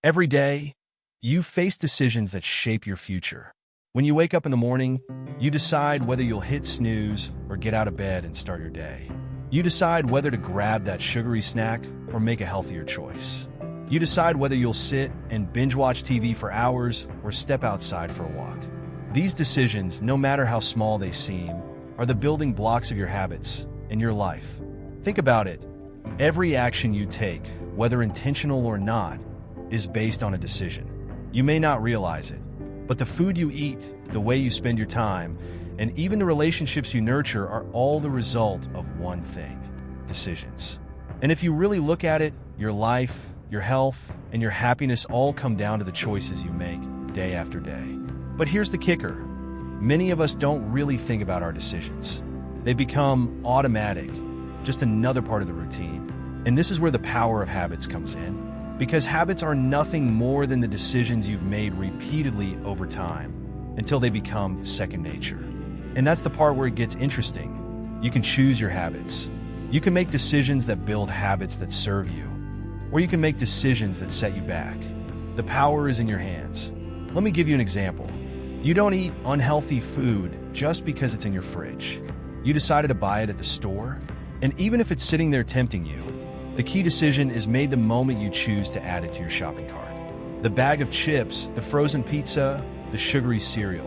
Every day, you face decisions that shape your future. When you wake up in the morning, you decide whether you'll hit snooze or get out of bed and start your day. You decide whether to grab that sugary snack or make a healthier choice. You decide whether you'll sit and binge-watch TV for hours or step outside for a walk. These decisions, no matter how small they seem, are the building blocks of your habits and your life. Think about it. Every action you take, whether intentional or not, is based on a decision. You may not realize it, but the food you eat, the way you spend your time, and even the relationships you nurture are all the result of one thing: decisions. And if you really look at it, your life, your health, and your happiness all come down to the choices you make day after day. But here's the kicker. Many of us don't really think about our decisions. They become automatic, just another part of the routine. And this is where the power of habits comes in. Because habits are nothing more than the decisions you've made repeatedly over time until they become second nature. And that's the part where it gets interesting. You can choose your habits. You can make decisions that build habits that serve you, or you can make decisions that set you back. The power is in your hands. Let me give you an example. You don't eat unhealthy food just because it's in your fridge. You decided to buy it at the store, and even if it's sitting there tempting you, the key decision is made the moment you choose to add it to your shopping cart. The bag of chips, the frozen pizza, the sugary cereal,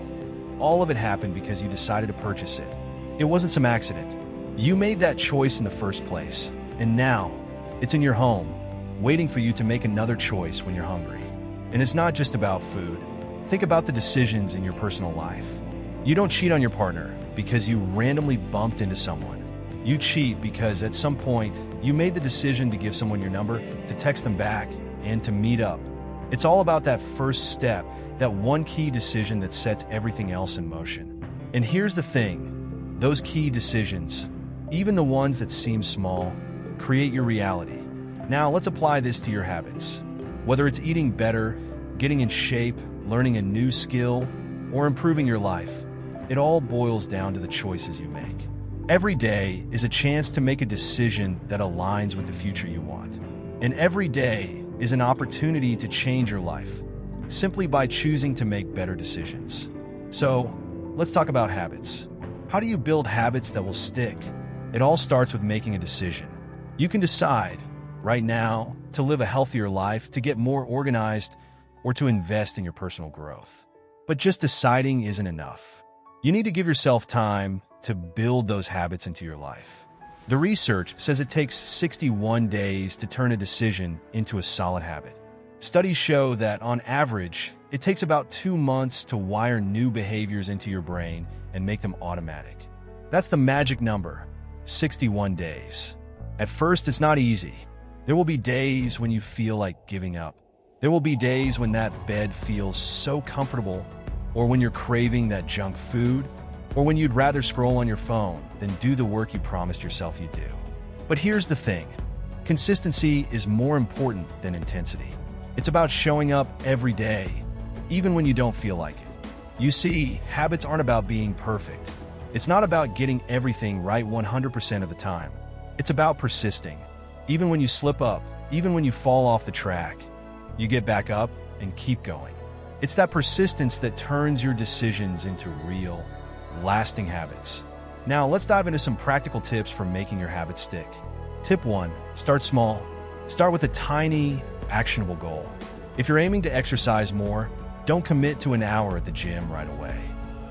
all of it happened because you decided to purchase it. It wasn't some accident. You made that choice in the first place, and now it's in your home, waiting for you to make another choice when you're hungry. And it's not just about food. Think about the decisions in your personal life. You don't cheat on your partner because you randomly bumped into someone. You cheat because at some point, you made the decision to give someone your number, to text them back, and to meet up. It's all about that first step, that one key decision that sets everything else in motion. And here's the thing, those key decisions, even the ones that seem small, create your reality. Now let's apply this to your habits. Whether it's eating better, getting in shape, learning a new skill, or improving your life, it all boils down to the choices you make. Every day is a chance to make a decision that aligns with the future you want. And every day is an opportunity to change your life, simply by choosing to make better decisions. So, let's talk about habits. How do you build habits that will stick? It all starts with making a decision. You can decide, right now, to live a healthier life, to get more organized, or to invest in your personal growth. But just deciding isn't enough. You need to give yourself time to build those habits into your life. The research says it takes 61 days to turn a decision into a solid habit. Studies show that, on average, it takes about 2 months to wire new behaviors into your brain and make them automatic. That's the magic number, 61 days. At first, it's not easy. There will be days when you feel like giving up. There will be days when that bed feels so comfortable, or when you're craving that junk food, or when you'd rather scroll on your phone than do the work you promised yourself you'd do. But here's the thing. Consistency is more important than intensity. It's about showing up every day, even when you don't feel like it. You see, habits aren't about being perfect. It's not about getting everything right 100% of the time. It's about persisting. Even when you slip up, even when you fall off the track, you get back up and keep going. It's that persistence that turns your decisions into real, lasting habits. Now, let's dive into some practical tips for making your habits stick. Tip 1, start small. Start with a tiny, actionable goal. If you're aiming to exercise more, don't commit to an hour at the gym right away.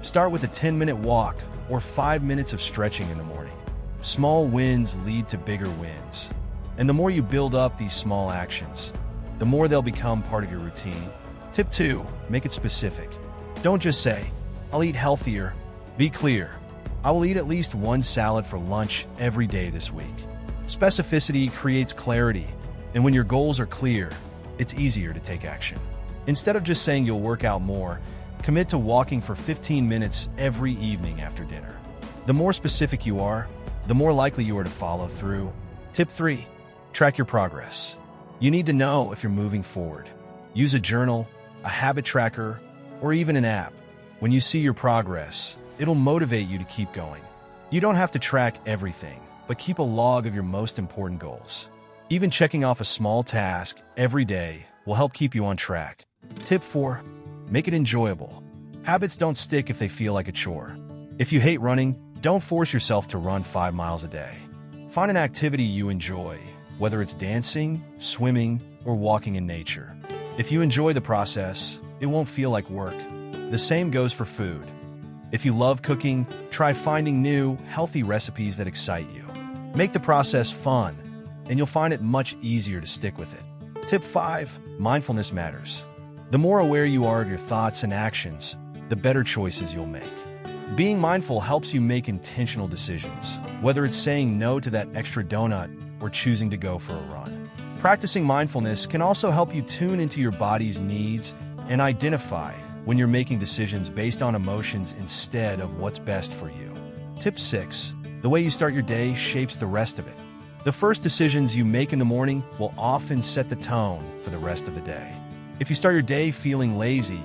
Start with a 10-minute walk or 5 minutes of stretching in the morning. Small wins lead to bigger wins. And the more you build up these small actions, the more they'll become part of your routine. Tip 2, make it specific. Don't just say, I'll eat healthier. Be clear. I will eat at least one salad for lunch every day this week. Specificity creates clarity, and when your goals are clear, it's easier to take action. Instead of just saying you'll work out more, commit to walking for 15 minutes every evening after dinner. The more specific you are, the more likely you are to follow through. Tip 3, track your progress. You need to know if you're moving forward. Use a journal, a habit tracker, or even an app. When you see your progress, it'll motivate you to keep going. You don't have to track everything, but keep a log of your most important goals. Even checking off a small task every day, will help keep you on track. Tip 4. Make it enjoyable. Habits don't stick if they feel like a chore. If you hate running, don't force yourself to run 5 miles a day. Find an activity you enjoy, whether it's dancing, swimming, or walking in nature. If you enjoy the process, it won't feel like work. The same goes for food. If you love cooking, try finding new, healthy recipes that excite you. Make the process fun, and you'll find it much easier to stick with it. Tip 5. Mindfulness matters. The more aware you are of your thoughts and actions, the better choices you'll make. Being mindful helps you make intentional decisions, whether it's saying no to that extra donut or choosing to go for a run. Practicing mindfulness can also help you tune into your body's needs and identify when you're making decisions based on emotions instead of what's best for you. Tip 6. The way you start your day shapes the rest of it. The first decisions you make in the morning will often set the tone for the rest of the day. If you start your day feeling lazy,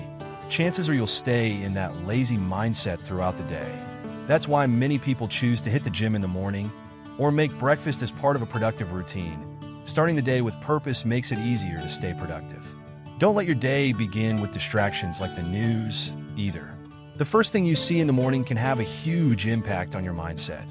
chances are you'll stay in that lazy mindset throughout the day. That's why many people choose to hit the gym in the morning or make breakfast as part of a productive routine. Starting the day with purpose makes it easier to stay productive. Don't let your day begin with distractions like the news, either. The first thing you see in the morning can have a huge impact on your mindset.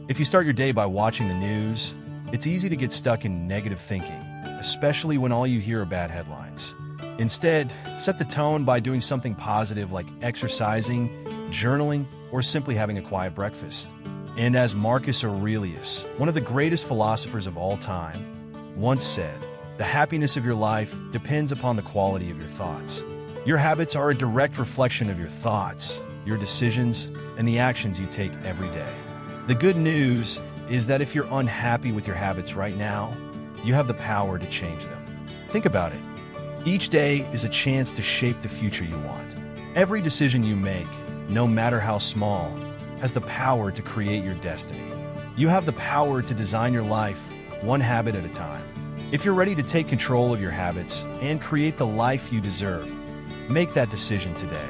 If you start your day by watching the news, it's easy to get stuck in negative thinking, especially when all you hear are bad headlines. Instead, set the tone by doing something positive like exercising, journaling, or simply having a quiet breakfast. And as Marcus Aurelius, one of the greatest philosophers of all time, once said, "The happiness of your life depends upon the quality of your thoughts." Your habits are a direct reflection of your thoughts, your decisions, and the actions you take every day. The good news is that if you're unhappy with your habits right now, you have the power to change them. Think about it. Each day is a chance to shape the future you want. Every decision you make, no matter how small, has the power to create your destiny. You have the power to design your life, one habit at a time. If you're ready to take control of your habits and create the life you deserve, make that decision today.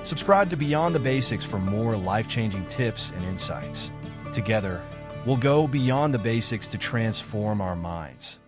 Subscribe to Beyond the Basics for more life-changing tips and insights. Together, we'll go beyond the basics to transform our minds.